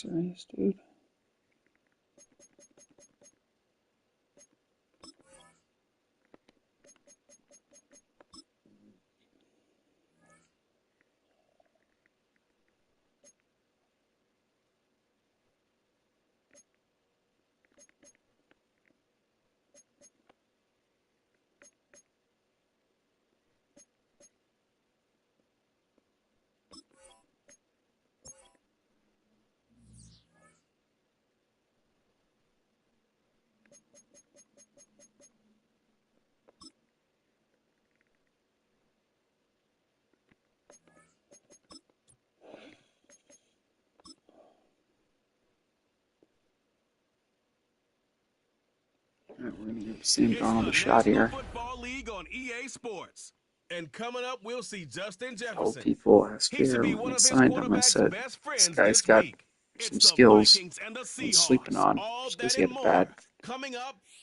Serious, dude. Alright, we're gonna give Sam Donald a shot here. Football League on EA Sports. And coming up, we'll see Justin Told Jefferson. people last year when I signed him, I said, this guy's got some skills I was sleeping on just because he had a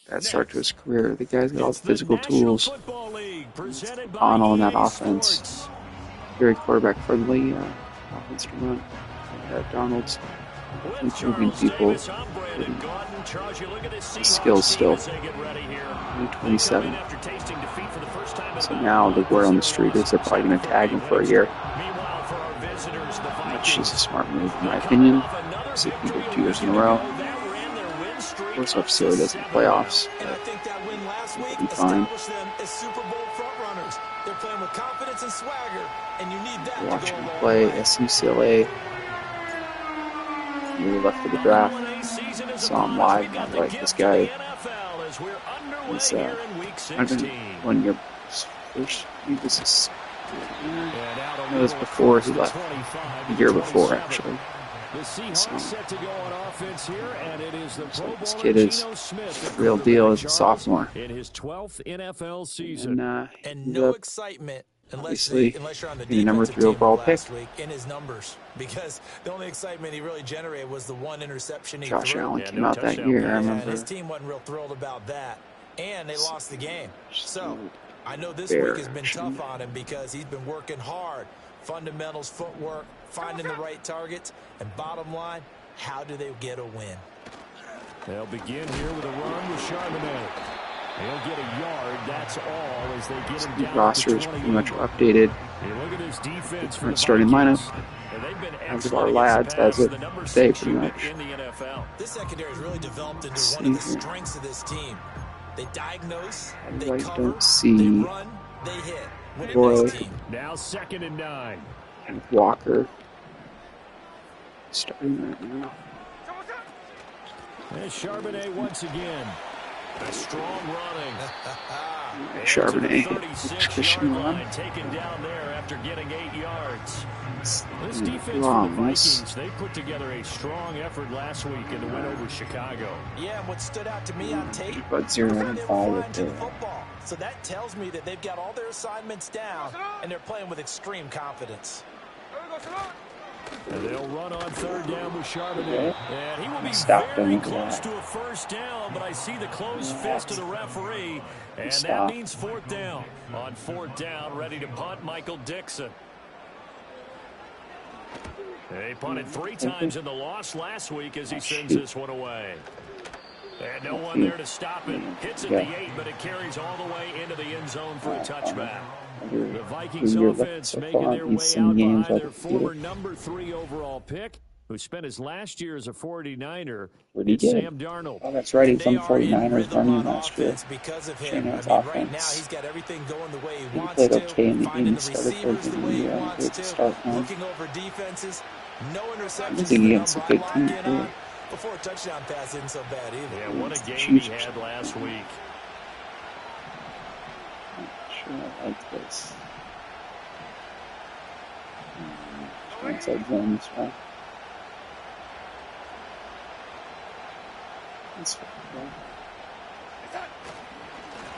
bad start to his career. The guy's got all the physical tools. O'Connell in that offense. Very quarterback friendly offense to run. Donald's moving people. His skills still. 27. So now the word on the street is they're probably going to tag him for a year. Which is a smart move in my opinion. So he did 2 years in a row. Of course, if Sarah does in the playoffs, he'll be fine. Watching him play SUCLA. Year left of the draft. Saw him live. I like this guy. He's I've been 1 year first. It was before he left. The year before, actually. So this kid is the real deal as a sophomore. In his 12th NFL season. And no excitement. Unless you're on the defensive team last week in his numbers, because the only excitement he really generated was the 1 interception he threw. Josh Allen came out that year, I remember. And his team wasn't real thrilled about that, and they lost the game. So I know this week has been tough on him because he's been working hard. Fundamentals, footwork, finding the right targets, and bottom line, how do they get a win? They'll begin here with a run with Charbonnet. He'll get a yard, that's all, as they get him down. The roster is pretty much updated. Look at his defense for the starting lineup. Of our lads as of today, pretty much. This secondary has really developed into one of the strengths of this team. They diagnose, they cover, they run, they hit. Boy. Now 2nd and 9. And Walker starting right now. And Charbonnet once again. A strong running. Charbonnet. Taken down there after getting 8 yards. This defense for the Vikings, they put together a strong effort last week in the win over Chicago. Yeah, and what stood out to me on tape, but 0 and 5 with the football. So that tells me that they've got all their assignments down and they're playing with extreme confidence. And they'll run on 3rd down with Charbonnet. And he will be very close to a first down, but I see the closed fist of the referee. And that means 4th down. On 4th down, ready to punt, Michael Dixon. They punted 3 times in the loss last week as he sends this one away. And no one there to stop it. Hits at the 8, but it carries all the way into the end zone for a touchback. The Vikings offense making their way out behind their former number 3 overall pick, who spent his last year as a 49er. It's Sam Darnold. Oh, that's right. He's on the 49ers running last year. Because of him. Right now, he's got everything going the way he wants played to. okay in the Finding game. the receivers the way he wants to. Looking over defenses. No interceptions. I think against a good team, too. Before a touchdown pass isn't so bad either. Yeah, what a game he had last week. I like this. Inside zone as well.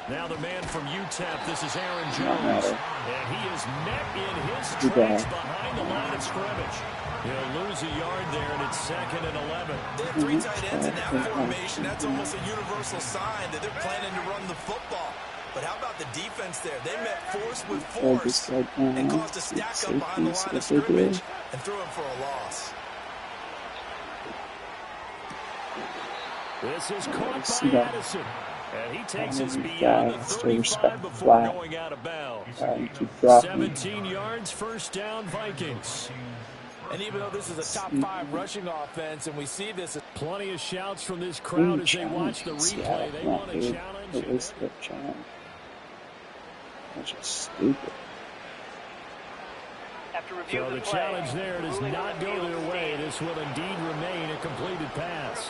Now the man from UTEP, this is Aaron Jones. And he is met in his tracks behind the line of scrimmage. He'll lose a yard there, and it's 2nd and 11. They have 3 tight ends in that formation. That's almost a universal sign that they're planning to run the football. But how about the defense there? They met force with force and caused a stack up behind the line of scrimmage and threw him for a loss. This is caught by Addison. And he takes his guy beyond the has to 35 respect the before flat. going out of bounds. Keep dropping. 17 yards, first down, Vikings. And even though this is a top 5 rushing offense, and we see this, plenty of shouts from this crowd as they watch the replay. They want a challenge. It was the challenge. That's just stupid. So the challenge there does not go their way. This will indeed remain a completed pass.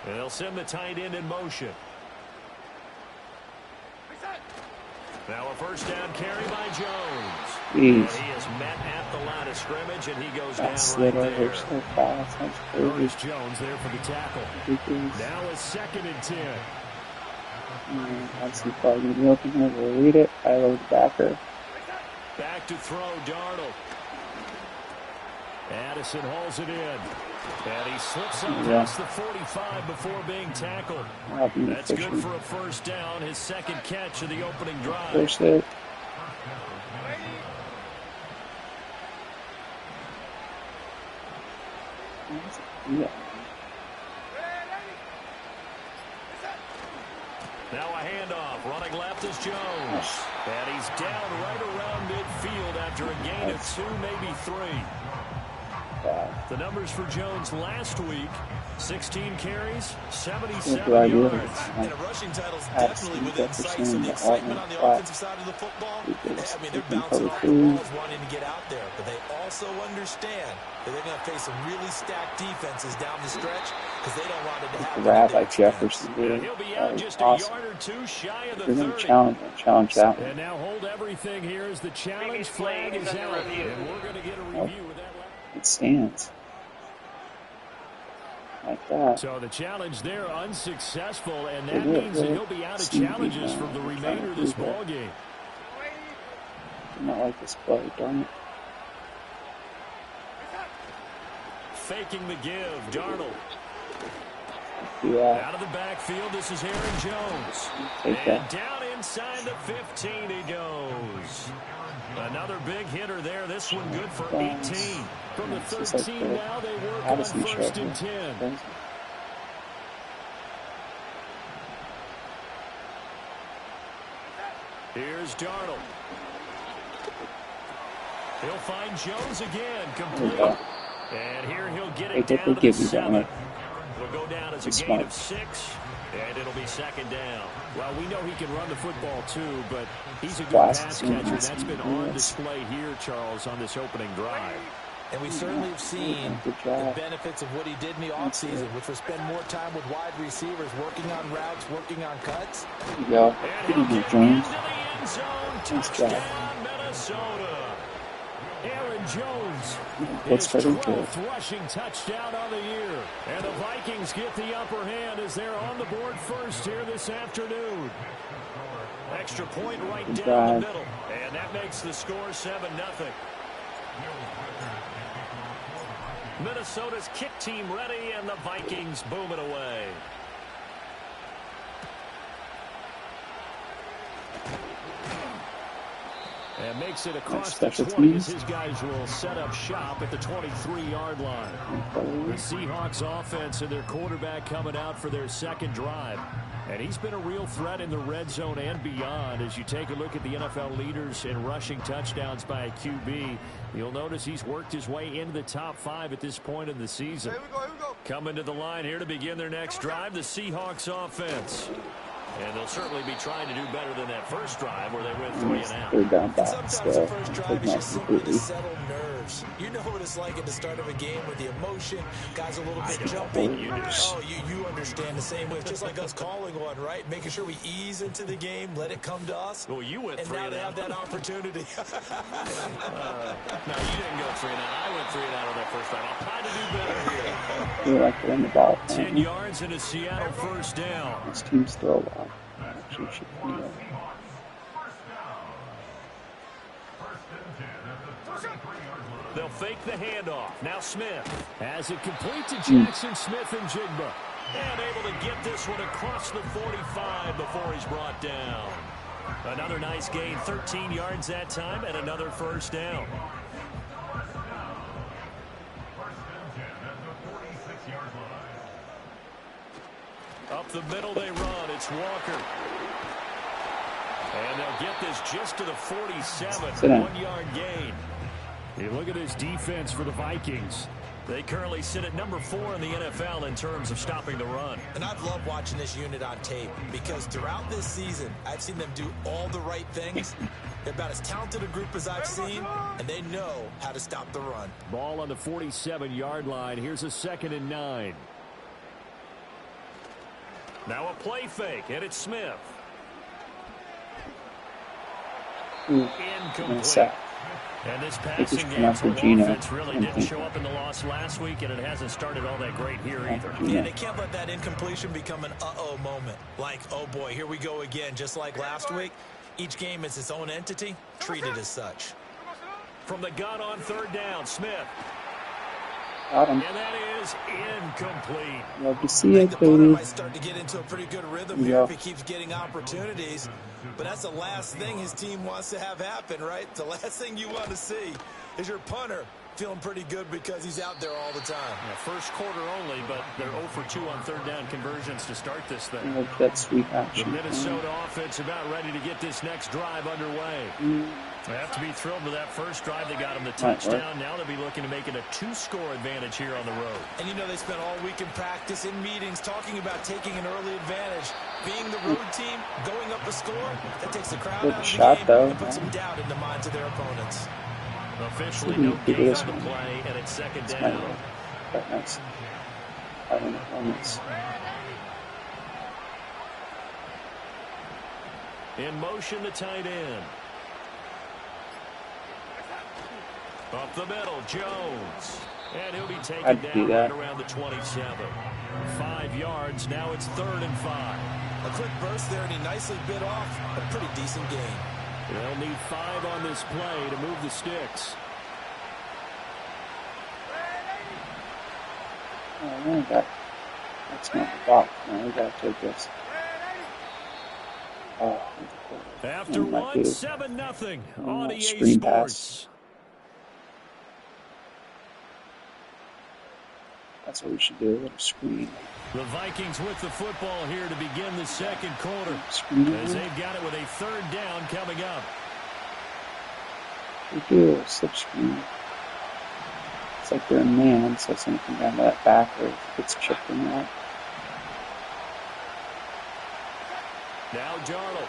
They'll send the tight end in motion. Now a first down carry by Jones. And he is met at the line of scrimmage, and he goes down right there. So fast. Notice Jones there for the tackle. Now a 2nd and 10. That's the play. Maybe open here. We'll read it. I load the backer. Back to throw, Darnold. Addison hauls it in. And he slips up past the 45 before being tackled. That's good for a first down. His 2nd catch of the opening drive. Push it. Yeah. Now a handoff. Running left is Jones. And he's down right around midfield after a gain of 2, maybe 3. The numbers for Jones last week: 16 carries, 77 yards. And a rushing title is definitely within sight. So the excitement on the offensive side of the football, I mean, they're bouncing off the balls, wanting to get out there. But they also understand that they're going to face some really stacked defenses down the stretch because they don't want it to happen. Grab like Jefferson did. He'll be out just awesome. A yard or 2 shy of the 30. They're going to challenge that one. And now hold everything here as the challenge flag is out. And we're going to get a review with that. It stands like that. So the challenge there unsuccessful, and that means that he'll be out of challenges for the remainder of this ball game. I not like this play, darn it. Faking the give, Darnold. Yeah. Out of the backfield, this is Aaron Jones. And down inside the 15 he goes. Another big hitter there. This one good for 18. From the 13 now, they work on 1st and 10. Here's Darnold. He'll find Jones again, complete. And here he'll get it down to the 7. It'll go down as a gain of 6. And it'll be 2nd down. Well, we know he can run the football too, but he's a good pass catcher. That's been on display here, Charles, on this opening drive. And we certainly have seen the benefits of what he did in the offseason, which was spend more time with wide receivers, working on routes, working on cuts. Yeah, Jones. Touchdown, Minnesota. Aaron Jones, his 12th rushing touchdown on the year. And the Vikings get the upper hand as they're on the board first here this afternoon. Extra point right down the middle. And that makes the score 7-0. Minnesota's kick team ready, and the Vikings boom it away. And makes it across the 20 as his guys will set up shop at the 23-yard line. The Seahawks offense and their quarterback coming out for their 2nd drive. And he's been a real threat in the red zone and beyond. As you take a look at the NFL leaders in rushing touchdowns by a QB, you'll notice he's worked his way into the top 5 at this point in the season. Here we go. Coming to the line here to begin their next drive, the Seahawks offense. And they'll certainly be trying to do better than that first drive where they went 3 and out. Third down back, sometimes the first drive is just simply to settle nerves. You know what it's like at the start of a game with the emotion, guys a little bit jumpy. You understand the same way. It's just like us calling one, right? Making sure we ease into the game, let it come to us. Well, you went 3 and and now out. they have that opportunity. No, you didn't go 3 and out. I went 3 and out on that first drive. I'll try to do better here. They're like they're in the ball. 10 yards and a Seattle first down. This team's throw a lot. Actually, should be They'll fake the handoff. Now Smith has it complete to Jackson Smith and Jigba. And able to get this one across the 45 before he's brought down. Another nice gain, 13 yards that time, and another first down. Up the middle they run. It's Walker. And they'll get this just to the 47. 1-yard gain. You look at this defense for the Vikings. They currently sit at number 4 in the NFL in terms of stopping the run. And I've loved watching this unit on tape because throughout this season, I've seen them do all the right things. They're about as talented a group as I've seen, and they know how to stop the run. Ball on the 47-yard line. Here's a 2nd and 9. Now a play fake, and it's Smith. Incomplete. And this passing game for offense really didn't show up in the loss last week, and it hasn't started all that great here either. Yeah, they can't let that incompletion become an uh-oh moment. Like, oh boy, here we go again, just like last week. Each game is its own entity, treated as such. From the gun on 3rd down, Smith. Got him. And that is incomplete. Love to see it, the punter baby. might start to get into a pretty good rhythm here if he keeps getting opportunities. But that's the last thing his team wants to have happen, right? The last thing you want to see is your punter feeling pretty good because he's out there all the time. Yeah, first quarter only, but they're 0 for 2 on 3rd down conversions to start this thing. I like that sweet action. The Minnesota offense about ready to get this next drive underway. They have to be thrilled with that first drive. They got them the touchdown. Now they'll be looking to make it a 2-score advantage here on the road. And you know they spent all week in practice, in meetings, talking about taking an early advantage. Being the road team, going up a score, that takes the crowd out of the game and puts some doubt in the minds of their opponents. Officially no gain on the play, and it's 2nd down. Quite nice. I don't know. In motion, the tight end. Up the middle, Jones. And he'll be taken down right around the 27. 5 yards, now it's 3rd and 5. A quick burst there, and he nicely bit off a pretty decent gain. They'll need 5 on this play to move the sticks. Oh, that's not the block. No, we got to take this. After 1, 7-0 on EA Screen Sports. Pass. That's what we should do, a little screen. The Vikings with the football here to begin the 2nd quarter. As they've got it with a 3rd down coming up. We do a slip screen. It's like they're a man, so it's going to come down to that back or if it's chipped in that. Now Darnold.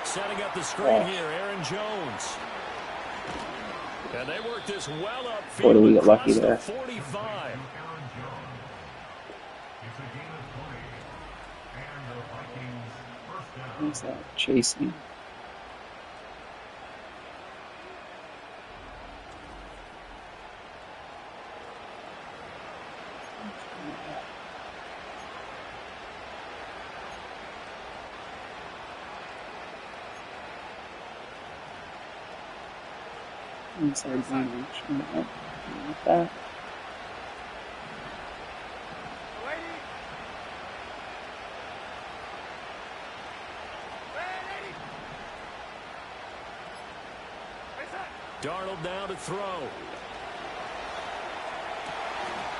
Setting up the screen here, Aaron Jones. And they work this well upfield. Boy, do we get lucky there. 45. What's that? Chasing. Inside advantage. Like that. Darnold now to throw.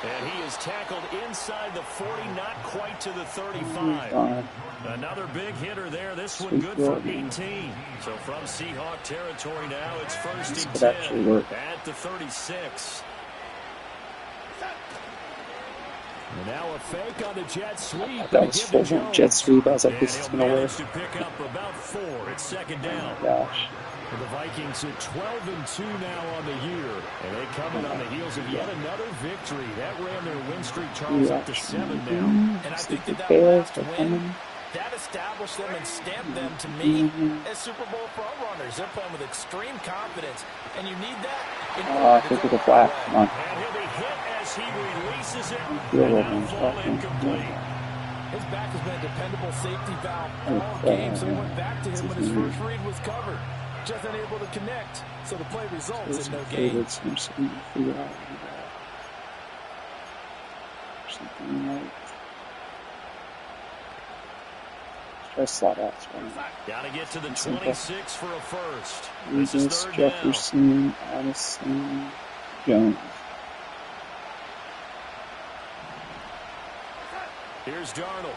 And he is tackled inside the 40, not quite to the 35. Another big hitter there. This one good for 18. So from Seahawk territory now, it's 1st and 10 at the 36. And now a fake on the jet sweep. That was full jet sweep. I was like, this is going to work. To pick up about 4. It's 2nd down. Oh my gosh. The Vikings are 12-2 now on the year, and they come in on the heels of yet another victory. That ran their win streak, Charles, up to 7 now. And I think that last win, that established them and stamped them, to me, as Super Bowl frontrunners. They're playing with extreme confidence, and you need that in order to go flat. Come on. And he'll be hit as he releases it. And fall incomplete. His back has been a dependable safety valve all game, so he went back to him when his first read was covered. Just unable to connect, so the play results in no gain. Something like Try slot outs. Got to get to the 26 for a first. Regis, Jefferson, Addison, Jones. Here's Darnold.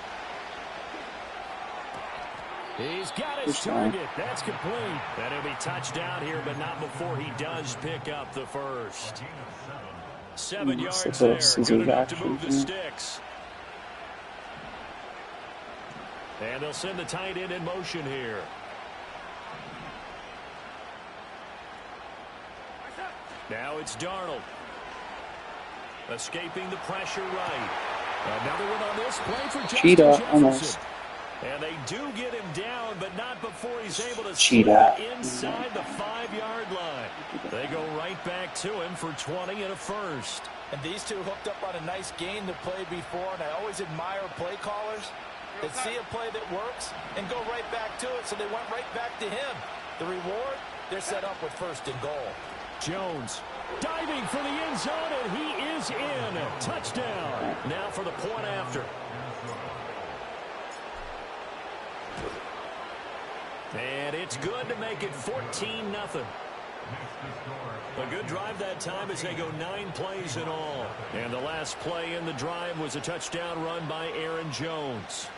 He's got his target. That's complete. And he'll be touchdown here, but not before he does pick up the first. 7 yards there. Good enough to move the sticks. And they'll send the tight end in motion here. Now it's Darnold. Escaping the pressure right. Another one on this play for Justin Jefferson. Almost. And they do get him down, but not before he's able to Cheetah. slip inside the 5-yard line. They go right back to him for 20 and a first. And these two hooked up on a nice game that played before, and I always admire play callers that see a play that works and go right back to it, so they went right back to him. The reward, they're set up with first and goal. Jones diving for the end zone, and he is in. Touchdown. Now for the point after. And it's good to make it 14-0. A good drive that time as they go 9 plays in all. And the last play in the drive was a touchdown run by Aaron Jones.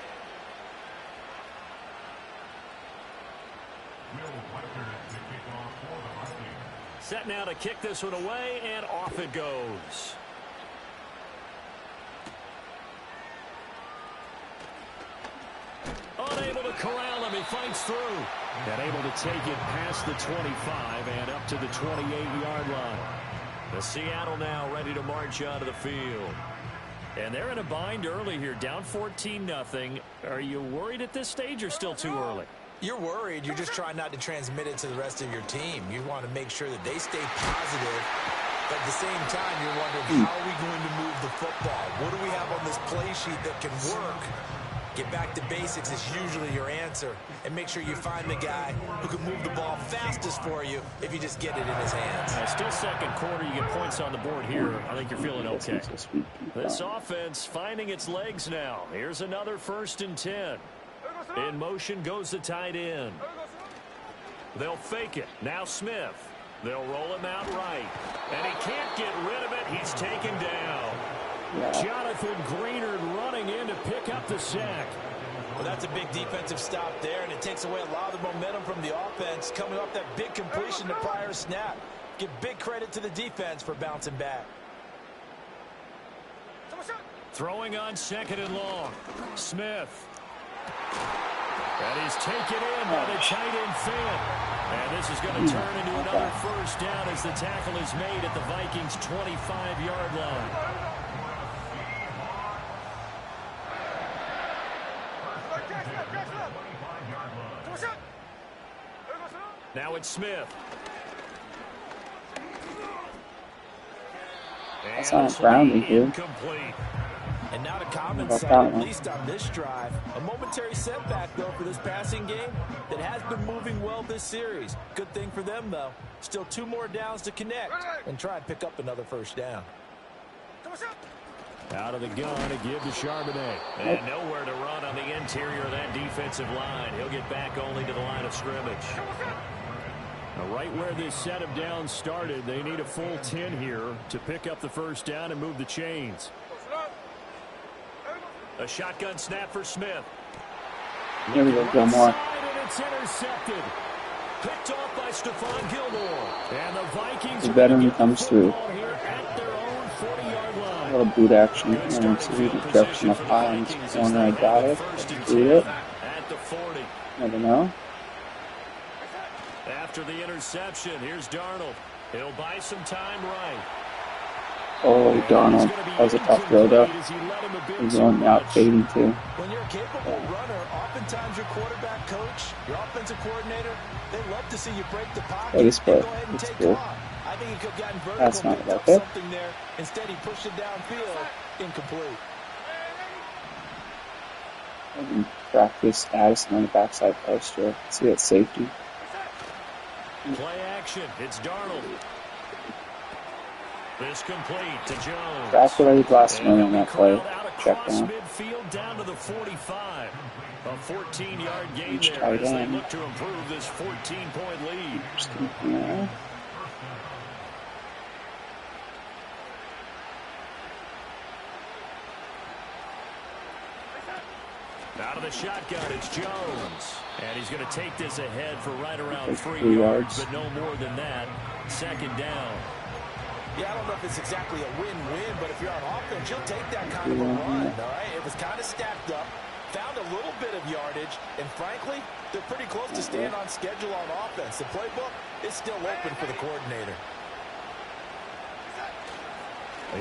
Set now to kick this one away, and off it goes. Unable to corral him. He fights through. And able to take it past the 25 and up to the 28-yard line. The Seattle now ready to march out of the field. And they're in a bind early here, down 14-0. Are you worried at this stage or still too early? You're worried. You're just trying not to transmit it to the rest of your team. You want to make sure that they stay positive. But at the same time, you're wondering, how are we going to move the football? What do we have on this play sheet that can work? Get back to basics is usually your answer. And make sure you find the guy who can move the ball fastest for you if you just get it in his hands. Still second quarter. You get points on the board here. I think you're feeling okay. This offense finding its legs now. Here's another 1st and 10. In motion goes the tight end. They'll fake it. Now Smith. They'll roll him out right. And he can't get rid of it. He's taken down. Jonathan Greenard running in to pick up the sack. Well, that's a big defensive stop there, and it takes away a lot of the momentum from the offense coming off that big completion the prior snap. Give big credit to the defense for bouncing back. Throwing on 2nd and long. Smith. And he's taken in by the tight end Finn. And this is going to turn into another first down as the tackle is made at the Vikings' 25-yard line. Now it's Smith. That's not Brownlee here. And now to Commons side, at least on this drive. A momentary setback, though, for this passing game that has been moving well this series. Good thing for them, though. Still 2 more downs to connect and try and pick up another first down. Out of the gun to give to Charbonnet. And nowhere to run on the interior of that defensive line. He'll get back only to the line of scrimmage. Now, right where this set of downs started, they need a full 10 here to pick up the first down and move the chains. A shotgun snap for Smith. Here we go, Gilmore. And it's intercepted. Picked off by Stephon Gilmore. And the Vikings the veteran comes through. At their own 40-yard line. A little boot action. And see the Jefferson up high on this corner. I got it. Boot it. At the 40. Never know. After the interception, here's Darnold. He'll buy some time right. Oh, Darnold. That was a tough throw, though. He's going out fading, too. When you're a capable runner, oftentimes your quarterback coach, your offensive coordinator, they love to see you break the pocket Hey, this play. and go ahead and That's take cool. off. I think he could have gotten vertical, That's not picked up okay. something there. Instead, he pushed it downfield. Incomplete. I can practice Addison on the backside post here. See that safety. Play action. It's Darnold. This complete to Jones. That's what I did last night on that play. Out of across midfield down to the 45. A 14-yard gain there as they look to improve this 14-point lead. Out of the shotgun, it's Jones. And he's going to take this ahead for right around 3 yards, but no more than that. Second down. Yeah, I don't know if it's exactly a win-win, but if you're on offense, you'll take that kind of a run, all right? It was kind of stacked up, found a little bit of yardage, and frankly, they're pretty close to staying on schedule on offense. The playbook is still open for the coordinator.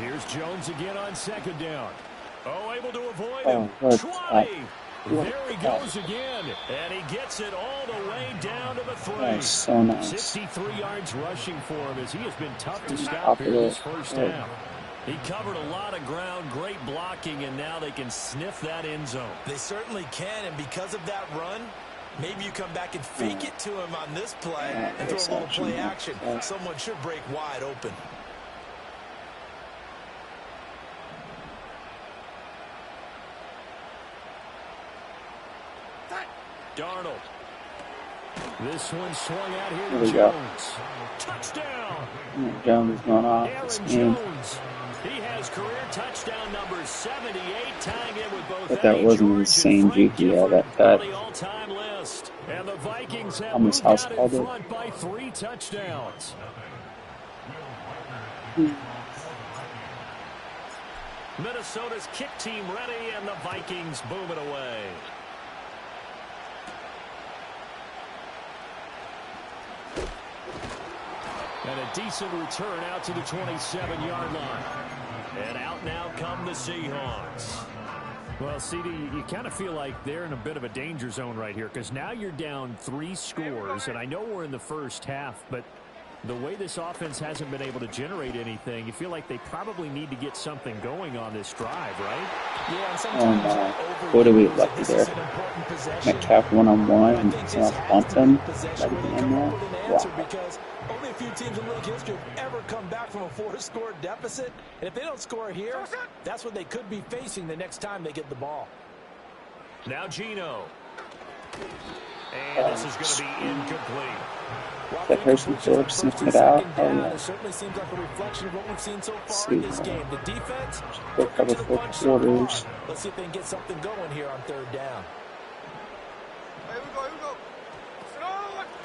Here's Jones again on second down. Oh, able to avoid him. 20. There he goes again, and he gets it all the way down to the 3. That's so nice. 63 yards rushing for him as he has been tough to stop here this first half. He covered a lot of ground, great blocking, and now they can sniff that end zone. They certainly can, and because of that run, maybe you come back and fake it to him on this play and throw a little play action. Someone should break wide open. Darnold. This one swung out here to Jones. Touchdown. Jones is going off this game. Jones. He has career touchdown number 78, tying in with both. But that wasn't insane juicy. Yeah, that cut. And the Vikings have almost moved out in house-called front by 3 touchdowns. Minnesota's kick team ready, and the Vikings boom it away. And a decent return out to the 27-yard line. And out now come the Seahawks. Well, CD, you kind of feel like they're in a bit of a danger zone right here because now you're down 3 scores, and I know we're in the first half, but the way this offense hasn't been able to generate anything, you feel like they probably need to get something going on this drive, right? Yeah, and sometimes what are we lucky there? Metcalf one-on-one and bumped him right at the end there. Wow. Because only a few teams in league history have ever come back from a 4-score deficit. And if they don't score here, that's what they could be facing the next time they get the ball. Now Geno. And this is going to be incomplete. That Harrison Phillips sniffing it out. Oh, yeah. It certainly seems like a reflection of what we've seen so far in this game. The defense, they'll cover 4 quarters. Let's see if they can get something going here on third down. Here we go.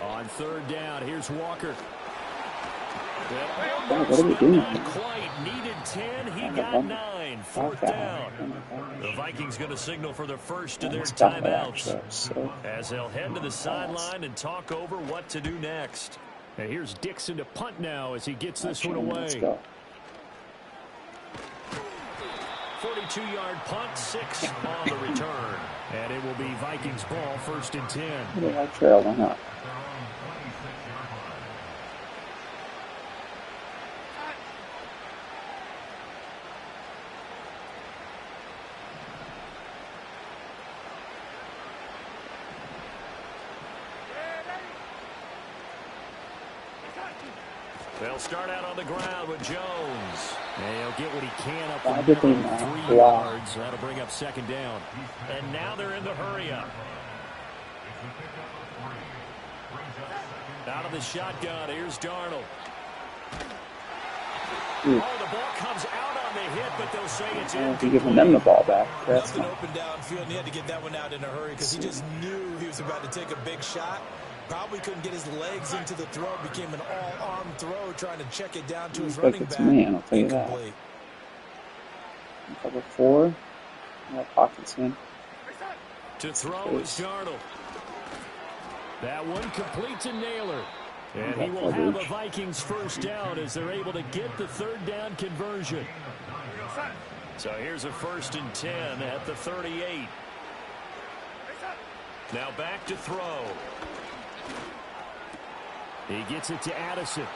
On third down, here's Walker. What are we doing? Not quite. Needed 10. He got 9. Fourth down. The Vikings going to signal for the first of their timeouts as they'll head to the sideline and talk over what to do next. And here's Dixon to punt now as he gets this one away. 42-yard punt, 6 on the return. And it will be Vikings ball, 1st and 10. Yeah, trailing up. They'll start out on the ground with Jones. And he'll get what he can up Why the did they middle, not 3 block? yards. That'll bring up second down. And now they're in the hurry-up. Out of the shotgun, here's Darnold. Oh, the ball comes out on the hit, but they'll say it's incomplete. Giving them the ball back. That's Nothing open downfield, and he had to get that one out in a hurry because he just knew he was about to take a big shot. Probably couldn't get his legs into the throw. Became an all-arm throw, trying to check it down to his running back. Man, I'll tell you that. Cover 4. Pockets in. To throw is Darnold. That one complete to Naylor. And he will have a Vikings first down as they're able to get the third down conversion. So here's a 1st and 10 at the 38. Now back to throw. He gets it to Addison.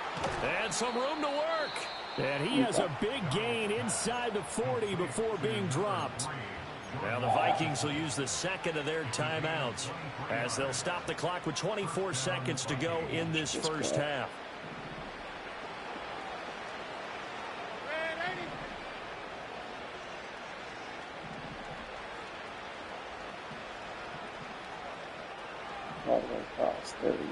And some room to work. And he has a big gain inside the 40 before being dropped. Now the Vikings will use the second of their timeouts as they'll stop the clock with 24 seconds to go in this first half. all the way across. There we go.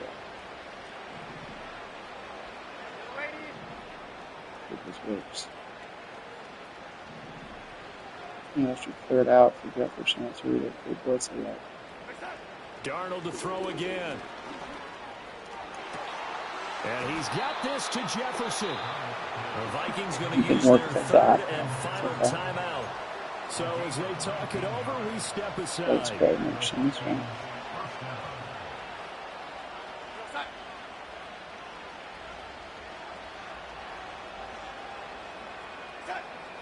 If this works. You know, should clear it out for Jefferson. That's really a good blitz of that. Darnold to throw again. And he's got this to Jefferson. The Vikings going to use their third and final timeout. So as they talk it over, we step aside. That's great. Never seen this one.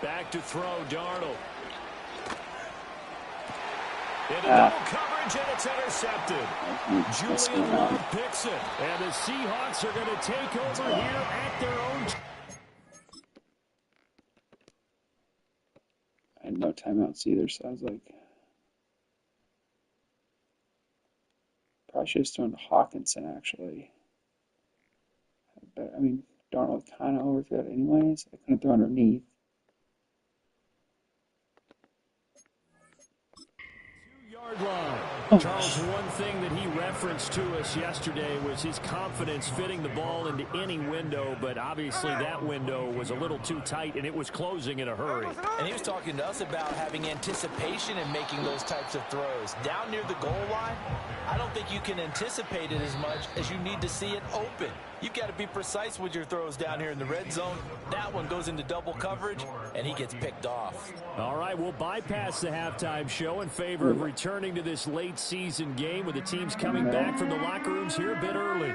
Back to throw, Darnold. Into double coverage, and it's intercepted. Julian Love picks it. And the Seahawks are going to take over here at their own. I had no timeouts either, so I was like, probably should have thrown to Hawkinson, actually. But, I mean, Darnold kind of overthrew it anyways. I couldn't throw underneath. Charles, one thing that he referenced to us yesterday was his confidence fitting the ball into any window, but obviously that window was a little too tight and it was closing in a hurry. And he was talking to us about having anticipation in making those types of throws. Down near the goal line, I don't think you can anticipate it as much as you need to see it open. You've got to be precise with your throws down here in the red zone. That one goes into double coverage, and he gets picked off. All right, we'll bypass the halftime show in favor of returning to this late season game with the teams coming back from the locker rooms here a bit early.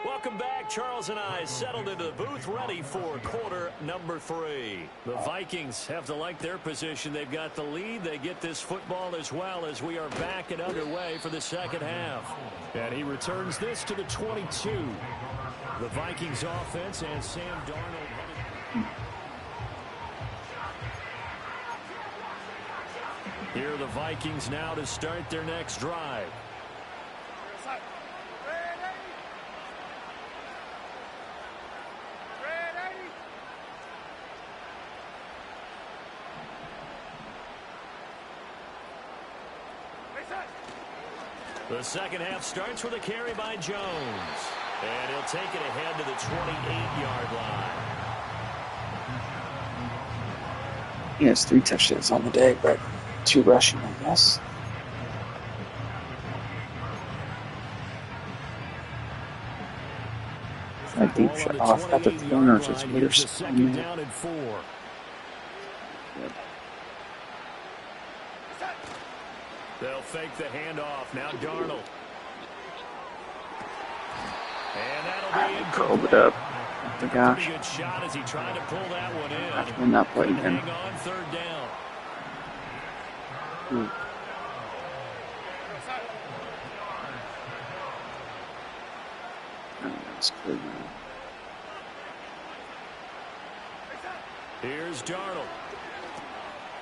Welcome back. Charles and I settled into the booth ready for quarter number 3. The Vikings have to like their position. They've got the lead. They get this football as well as we are back and underway for the second half. And he returns this to the 22. The Vikings offense and Sam Darnold. Here are the Vikings now to start their next drive. The second half starts with a carry by Jones. And he'll take it ahead to the 28-yard line. He has 3 touchdowns on the day, but 2 rushing, I guess. A deep shot off at the corner, just Witherspoon. Second down and 4. Good. They'll fake the handoff. Now Darnold. And that'll be curled it up. Oh my gosh. Pretty good shot as he tried to pull that one in. I have to win that play again. Hang on, third down. Ooh. Oh, that's good, man. Here's Darnold.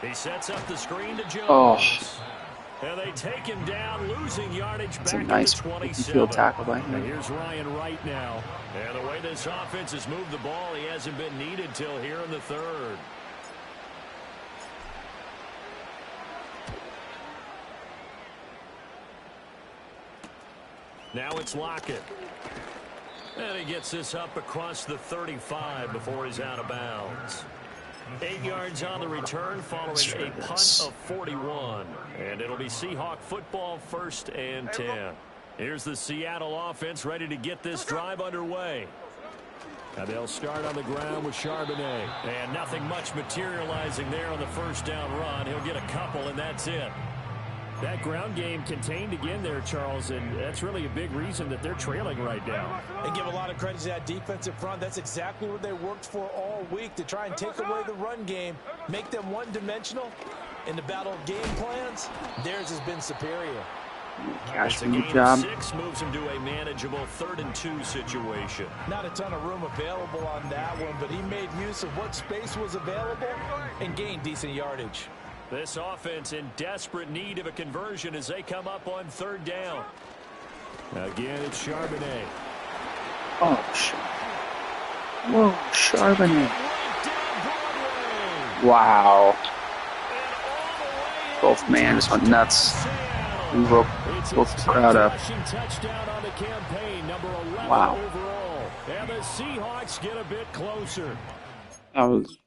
He sets up the screen to Jones. Oh. And they take him down, losing yardage That's back a nice to 27. field tackle by him. And here's Ryan Wright now. And the way this offense has moved the ball, he hasn't been needed till here in the third. Now it's Lockett. And he gets this up across the 35 before he's out of bounds. 8 yards on the return following a punt of 41. And it'll be Seahawk football, 1st and 10. Here's the Seattle offense ready to get this drive underway. Now they'll start on the ground with Charbonnet. And nothing much materializing there on the first down run. He'll get a couple, and that's it. That ground game contained again there, Charles, and that's really a big reason that they're trailing right now. They give a lot of credit to that defensive front. That's exactly what they worked for all week, to try and take away the run game, make them one-dimensional. In the battle of game plans, theirs has been superior. Cash It's a for the gain job. of 6, moves him to a manageable 3rd and 2 situation. Not a ton of room available on that one, but he made use of what space was available and gained decent yardage. This offense in desperate need of a conversion as they come up on 3rd down. Again, it's Charbonnet. Oh, shit. Whoa, Charbonnet. Wow. Both man just went nuts. We woke the crowd up. Touchdown on the campaign, number 11 Wow. overall. And the Seahawks get a bit closer. That was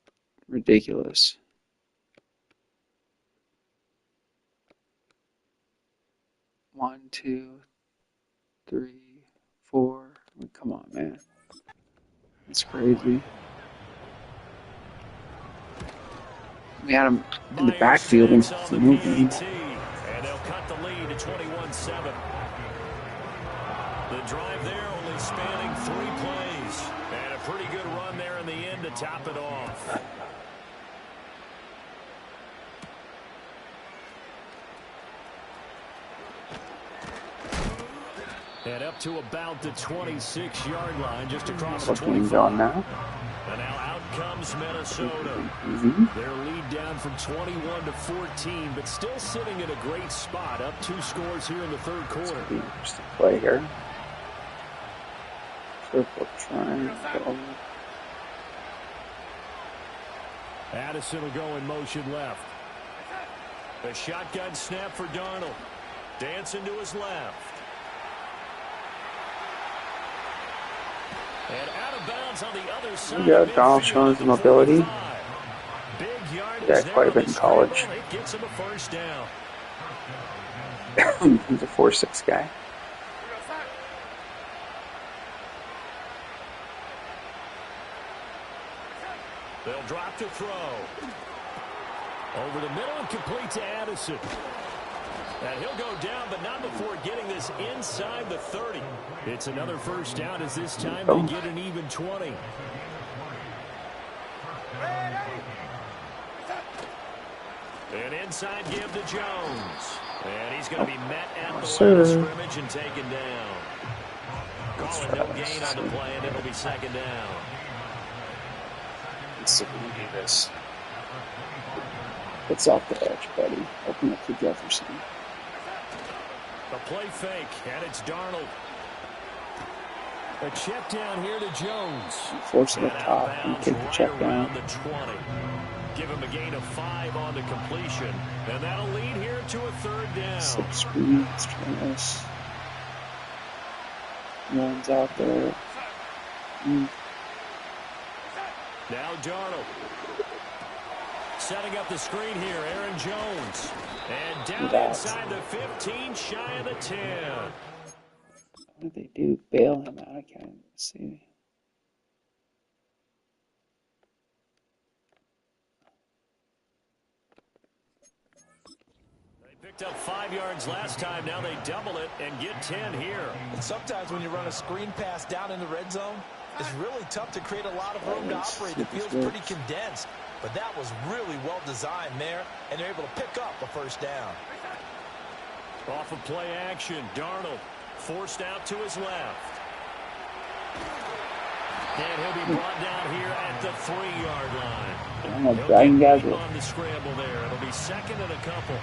ridiculous. One, two, three, four. I mean, come on, man. It's crazy. We had him in the backfield and moving. And they'll cut the lead to 21-7. The drive there only spanning 3 plays. And a pretty good run there in the end to top it off. And up to about the 26-yard line, just across the 25. Now. And now out comes Minnesota. Their lead down from 21 to 14, but still sitting in a great spot. Up 2 scores here in the third quarter. Interesting play here. Triple triangle. Addison will go in motion left. A shotgun snap for Darnold. Dancing to his left. And out of bounds on the other side. We got Donald showing some ability. Big yardage Yeah, quite a bit in college. It gets him a first down. He's a 4.6 guy. They'll drop to throw. Over the middle and complete to Addison. And he'll go down, but not before getting this inside the 30. It's another first down as this time they get an even 20. And inside give to Jones. And he's going to be met at the line of scrimmage and taken down. Call it no gain on the play, and it'll be second down. Let's see if we can do this. It's off the edge, buddy. Open up to Jefferson. A play fake, and it's Darnold. A check down here to Jones. Force it up top and take the check down. The 20. Give him a gain of 5 on the completion, and that'll lead here to a third down. Slip screen. Let's try this. No one's out there. Now Darnold. Setting up the screen here, Aaron Jones. And down inside the 15, shy of the 10. What did they do? Bail him out? I can't see. They picked up 5 yards last time. Now they double it and get 10 here. And sometimes when you run a screen pass down in the red zone, it's really tough to create a lot of room to operate. It feels pretty condensed. But that was really well designed there, and they're able to pick up a first down. Off of play action, Darnold forced out to his left. And he'll be brought down here at the 3-yard line. Dragon guys on the scramble there. It'll be second and a couple.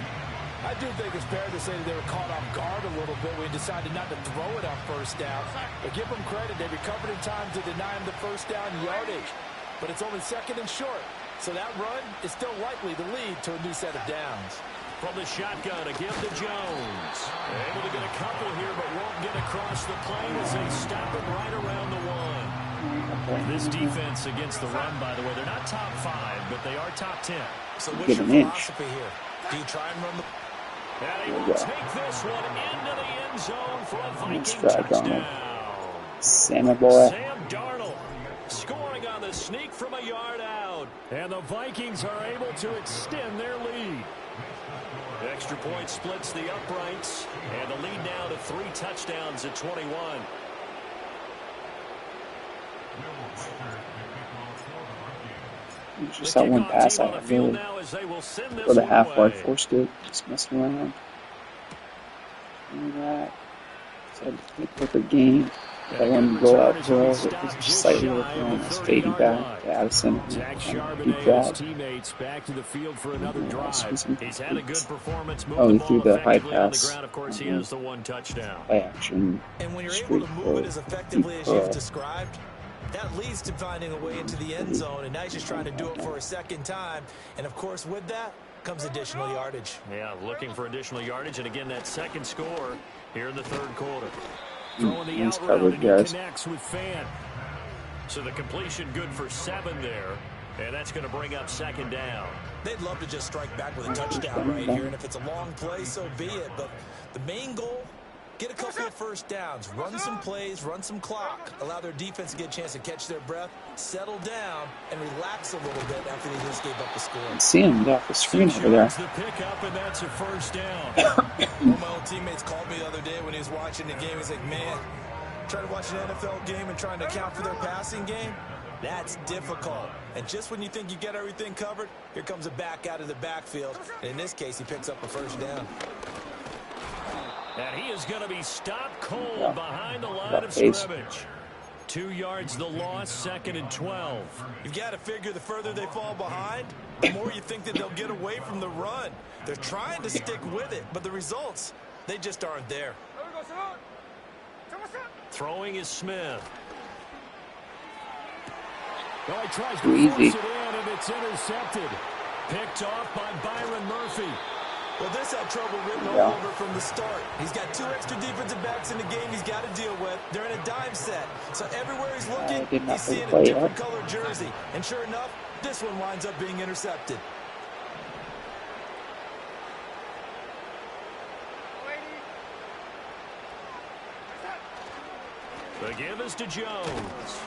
I do think it's fair to say that they were caught off guard a little bit when he decided not to throw it on first down. But give them credit. They recovered in time to deny him the first down yardage. But it's only second and short. So that run is still likely to lead to a new set of downs. From the shotgun, a give to Jones. Able to get a couple here, but won't get across the plane as they stop him right around the 1. This defense against the run, by the way, they're not top 5, but they are top 10. So what's your philosophy here? Do you try and run the... And he will take this one into the end zone for a Viking touchdown. Sam boy. Sam Darnold scoring on the sneak from a yard out. And the Vikings are able to extend their lead. Extra point splits the uprights. And the lead now to 3 touchdowns at 21. Just that one pass I really for the half-bar forced it, just messing around. Look at that. So the perfect game. That one go out well, it was just slightly overthrown. It's fading back to Addison. Deep drop. Back to the field for another drive. He's had a good performance. Oh, he threw the high pass. Of course, he has the 1 touchdown. Play action. And when you're able to move it as effectively as you've described, that leads to finding a way into the end zone, and now he's just trying to do it for a second time. And, of course, with that, comes additional yardage. Yeah, looking for additional yardage, and again, that second score here in the third quarter. Throwing the Nice out route, coverage, and he guys. connects with Fan. So the completion good for 7 there, and that's going to bring up second down. They'd love to just strike back with a touchdown right here, and if it's a long play, so be it. But the main goal, get a couple of first downs, run some plays, run some clock, allow their defense to get a chance to catch their breath, settle down, and relax a little bit after they just gave up the score. I see him off the screen over there. The pickup, and that's a first down. One of my old teammates called me the other day when he was watching the game. He's like, man, trying to watch an NFL game and trying to account for their passing game, that's difficult. And just when you think you get everything covered, here comes a back out of the backfield. And in this case, he picks up a first down. And he is going to be stopped cold behind the line of scrimmage. 2 yards the loss, 2nd and 12. You've got to figure the further they fall behind, the more you think that they'll get away from the run. They're trying to stick with it, but the results, they just aren't there. Throwing is Smith. Oh, he tries to force it in, and it's intercepted. Picked off by Byron Murphy. Well, this had trouble written all over from the start. He's got 2 extra defensive backs in the game he's got to deal with. They're in a dime set. So everywhere he's looking, he's seeing a different color jersey. And sure enough, this one winds up being intercepted. The give is to Jones.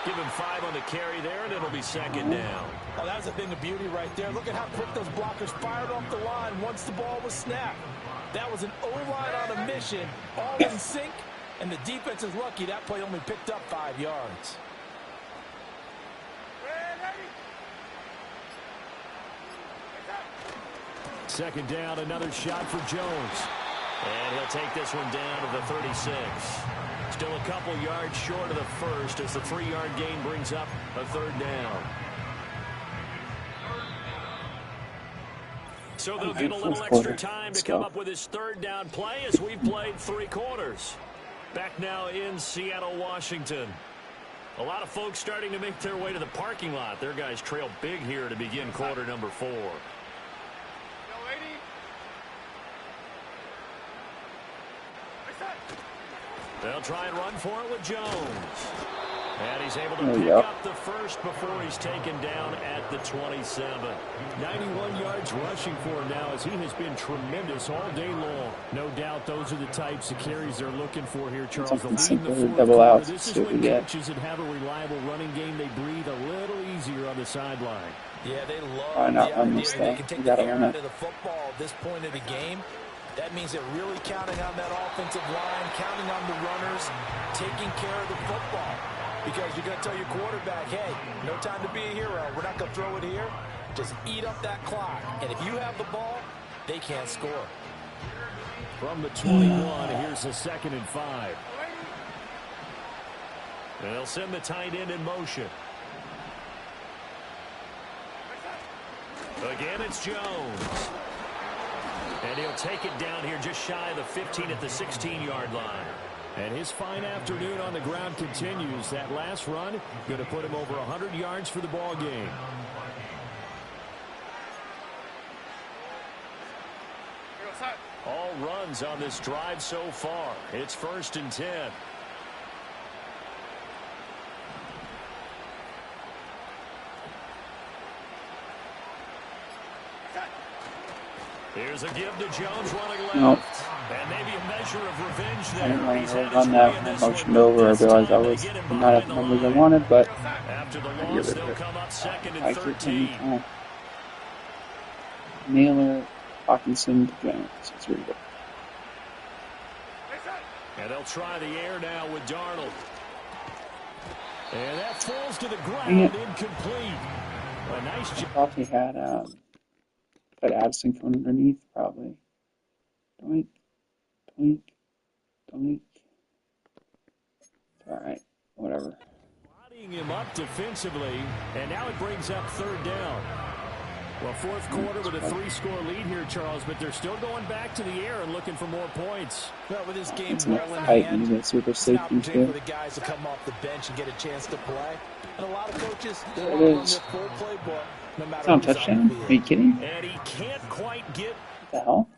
Give him 5 on the carry there, and it'll be second down. Oh, that was a thing of beauty right there. Look at how quick those blockers fired off the line once the ball was snapped. That was an O-line on a mission, all in sync, and the defense is lucky that play only picked up 5 yards. Second down, another shot for Jones. And he'll take this one down to the 36. Still a couple yards short of the first as the 3-yard gain brings up a third down. So they'll get a little extra time to come up with his third down play as we've played 3 quarters. Back now in Seattle, Washington. A lot of folks starting to make their way to the parking lot. Their guys trail big here to begin quarter number 4. They'll try and run for it with Jones. And he's able to pick up the first before he's taken down at the 27. 91 yards rushing for him now as he has been tremendous all day long. No doubt those are the types of carries they're looking for here, Charles. Something simple to double out. This is when coaches that have a reliable running game, they breathe a little easier on the sideline. Yeah, they love the idea that they can take the air out of the football at this point of the game. That means they're really counting on that offensive line, counting on the runners, taking care of the football. Because you're going to tell your quarterback, hey, no time to be a hero. We're not going to throw it here. Just eat up that clock. And if you have the ball, they can't score. From the 21, here's the 2nd and 5. They'll send the tight end in motion. Again, it's Jones. And he'll take it down here just shy of the 15 at the 16-yard line. And his fine afternoon on the ground continues. That last run going to put him over 100 yards for the ball game. All runs on this drive so far. It's 1st and 10. Here's a give to Jones running left. Nope. And maybe a measure of revenge there. I didn't want to run that when I motioned over. I realized I was not at the numbers I wanted, but after the loss, they'll come up 2nd and 13. Naylor, Hawkinson, Jones. It's really good. And they'll try the air now with Darnold. And that falls to the ground, incomplete. A nice job. Probably had Addison coming underneath, probably. Doink, doink, doink. Alright, whatever. Bodying him up defensively, and now it brings up 3rd down. Well, 4th quarter with a 3-score lead here, Charles, but they're still going back to the air and looking for more points. Well, with this game it's well in hand, it's super it's an safety opportunity too. for the guys to come off the bench and get a chance to play. And a lot of coaches, they want to run their full playbook. no matter It's not a who's touchdown? on the Are you field. kidding? And he can't quite get... What the hell?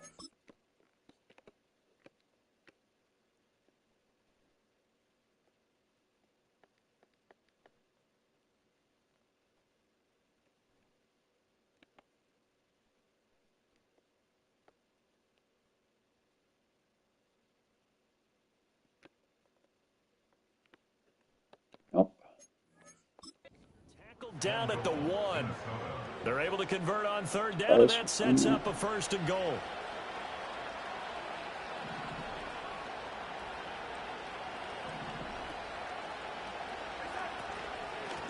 Nope. Tackled down at the 1. They're able to convert on third down, and that sets up a 1st and goal.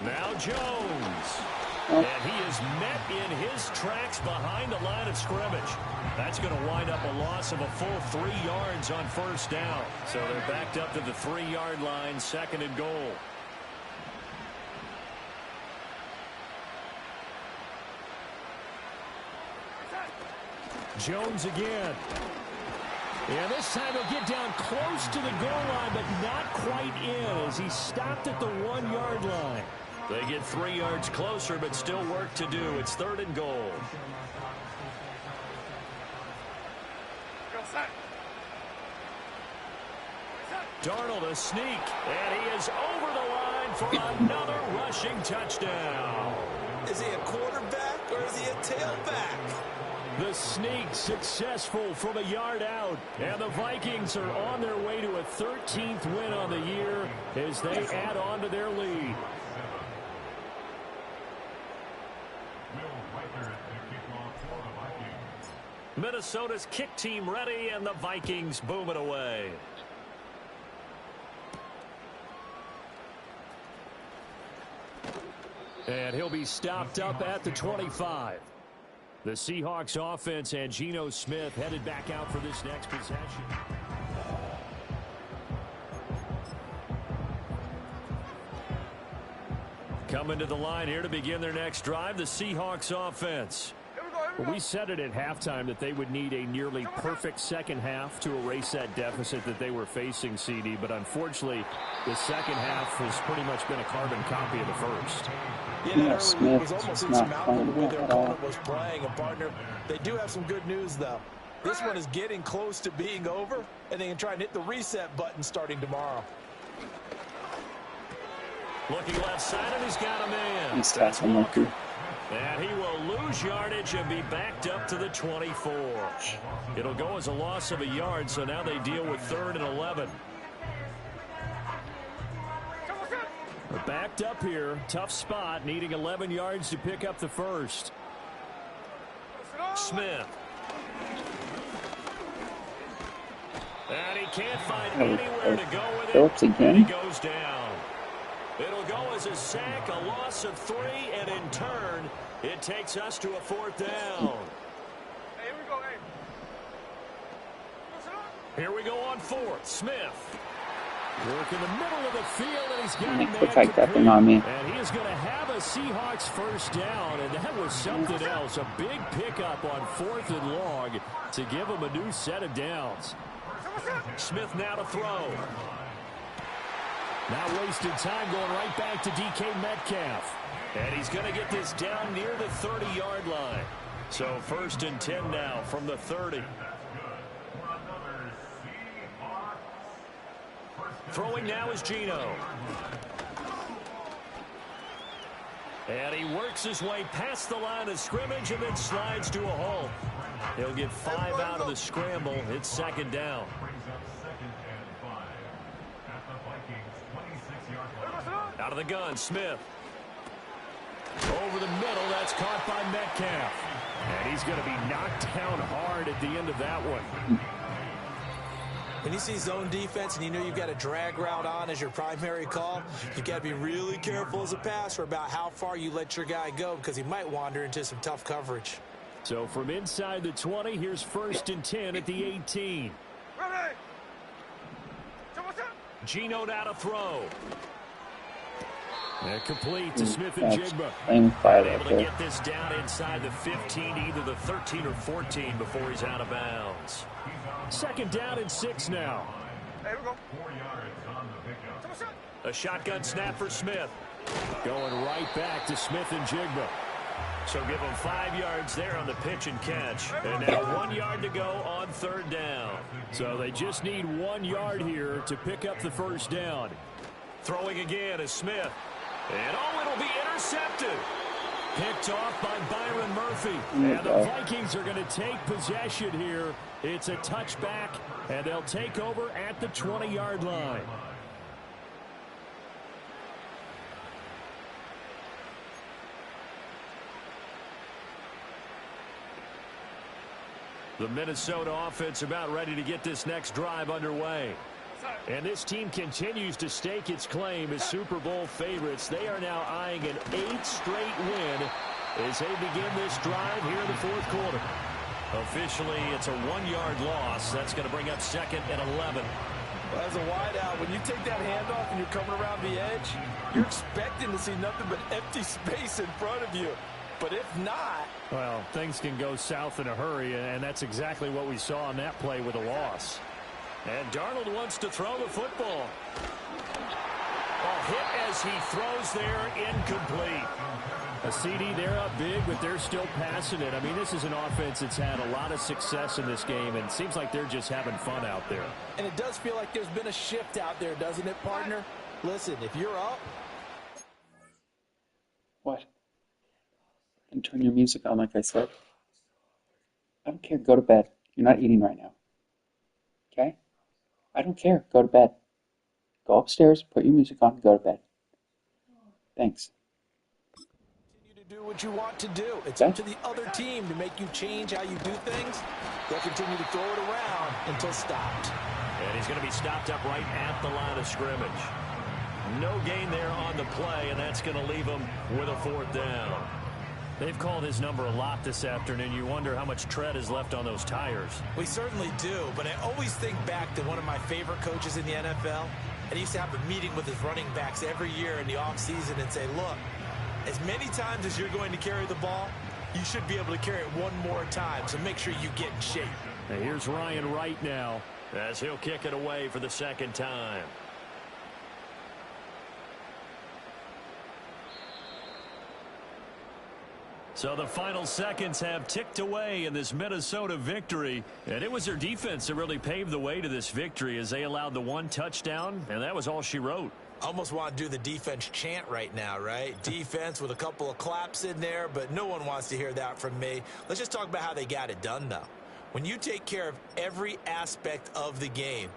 Now Jones. And he is met in his tracks behind the line of scrimmage. That's going to wind up a loss of a full 3 yards on 1st down. So they're backed up to the 3-yard line, 2nd and goal. Jones again. And this time he'll get down close to the goal line, but not quite in as he stopped at the 1-yard line. They get 3 yards closer, but still work to do. It's 3rd and goal. Darnold a sneak, and he is over the line for another rushing touchdown. Is he a quarterback or is he a tailback? The sneak successful from a yard out. And the Vikings are on their way to a 13th win on the year as they add on to their lead. Minnesota's kick team ready, and the Vikings boom it away. And he'll be stopped up at the 25. The Seahawks offense and Geno Smith headed back out for this next possession. Coming to the line here to begin their next drive, the Seahawks offense. We said it at halftime that they would need a nearly perfect second half to erase that deficit that they were facing, CD. But unfortunately, the second half has pretty much been a carbon copy of the first. Yeah, Smith was almost insurmountable the way their opponent was playing. And partner, they do have some good news, though. This one is getting close to being over, and they can try and hit the reset button starting tomorrow. Looking left side, and he's got a man. He's that's unlucky. And he will lose yardage and be backed up to the 24. It'll go as a loss of a yard, so now they deal with 3rd and 11. They're backed up here. Tough spot, needing 11 yards to pick up the first. Smith. And he can't find anywhere to go with it. Phillips again. And he goes down. It'll go as a sack, a loss of 3, and in turn, it takes us to a 4th down. Here we go, Here we go on 4th. Smith. Work in the middle of the field, and he's got a man Looks like that thing on me. And he is going to have a Seahawks 1st down, and that was something else. A big pickup on 4th and long to give him a new set of downs. Smith now to throw. Not wasting time, going right back to DK Metcalf. And he's going to get this down near the 30-yard line. So 1st and 10 now from the 30. Throwing now is Geno. And he works his way past the line of scrimmage and then slides to a halt. He'll get 5 out of the scramble. It's 2nd down. Out of the gun, Smith. Over the middle, that's caught by Metcalf. And he's going to be knocked down hard at the end of that one. When you see zone defense and you know you've got a drag route on as your primary call, you've got to be really careful as a passer about how far you let your guy go because he might wander into some tough coverage. So from inside the 20, here's 1st and 10 at the 18. Geno now to throw. And complete to Smith and Jigba. Able to get this down inside the 15 to either the 13 or 14 before he's out of bounds. 2nd down and 6 now. Here we go. A shotgun snap for Smith. Going right back to Smith and Jigba. So give them 5 yards there on the pitch and catch. And now 1 yard to go on third down. So they just need 1 yard here to pick up the first down. Throwing again is Smith. And it'll be intercepted. Picked off by Byron Murphy. And the Vikings are going to take possession here. It's a touchback, and they'll take over at the 20-yard line. The Minnesota offense about ready to get this next drive underway. And this team continues to stake its claim as Super Bowl favorites. They are now eyeing an 8th straight win as they begin this drive here in the fourth quarter. Officially, it's a 1-yard loss. That's going to bring up 2nd and 11. Well, as a wideout, when you take that handoff and you're coming around the edge, you're expecting to see nothing but empty space in front of you. But if not... Well, things can go south in a hurry, and that's exactly what we saw on that play with a loss. And Darnold wants to throw the football. Hit as he throws there, incomplete. A CD, they're up big, but they're still passing it. I mean, this is an offense that's had a lot of success in this game, and it seems like they're just having fun out there. And it does feel like there's been a shift out there, doesn't it, partner? Listen, if you're up... What? And turn your music on, like I said. I don't care. Go to bed. You're not eating right now. Okay? I don't care. Go to bed. Go upstairs, put your music on, and go to bed. Thanks. Continue to do what you want to do. It's up to the other team to make you change how you do things. They'll continue to throw it around until stopped. And he's going to be stopped up right at the line of scrimmage. No gain there on the play, and that's going to leave him with a 4th down. They've called his number a lot this afternoon. You wonder how much tread is left on those tires. We certainly do, but I always think back to one of my favorite coaches in the NFL. And he used to have a meeting with his running backs every year in the offseason and say, look, as many times as you're going to carry the ball, you should be able to carry it one more time, so make sure you get in shape. And here's Ryan Wright now as he'll kick it away for the 2nd time. So the final seconds have ticked away in this Minnesota victory. And it was their defense that really paved the way to this victory as they allowed the 1 touchdown, and that was all she wrote. Almost want to do the defense chant right now, right? Defense with a couple of claps in there, but no one wants to hear that from me. Let's just talk about how they got it done, though. When you take care of every aspect of the game,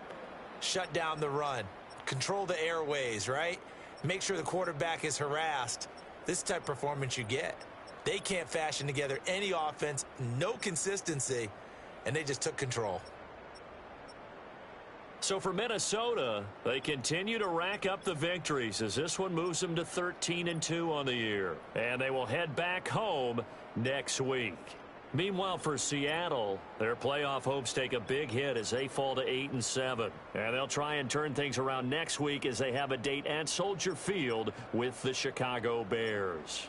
shut down the run, control the airways, right? Make sure the quarterback is harassed. This is the type of performance you get. They can't fashion together any offense, no consistency, and they just took control. So for Minnesota, they continue to rack up the victories as this one moves them to 13-2 on the year. And they will head back home next week. Meanwhile, for Seattle, their playoff hopes take a big hit as they fall to 8-7. And they'll try and turn things around next week as they have a date at Soldier Field with the Chicago Bears.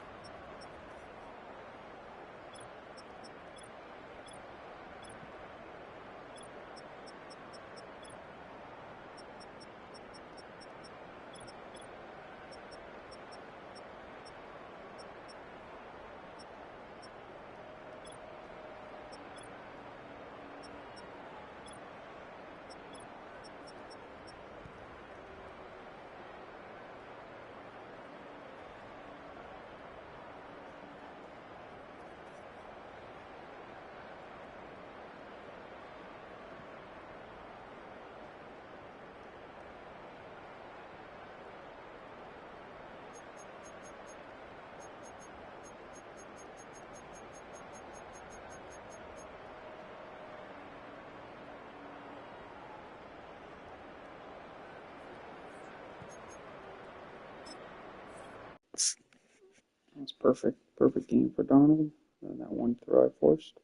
That's perfect. Perfect game for Darnold. And that 1 throw I forced.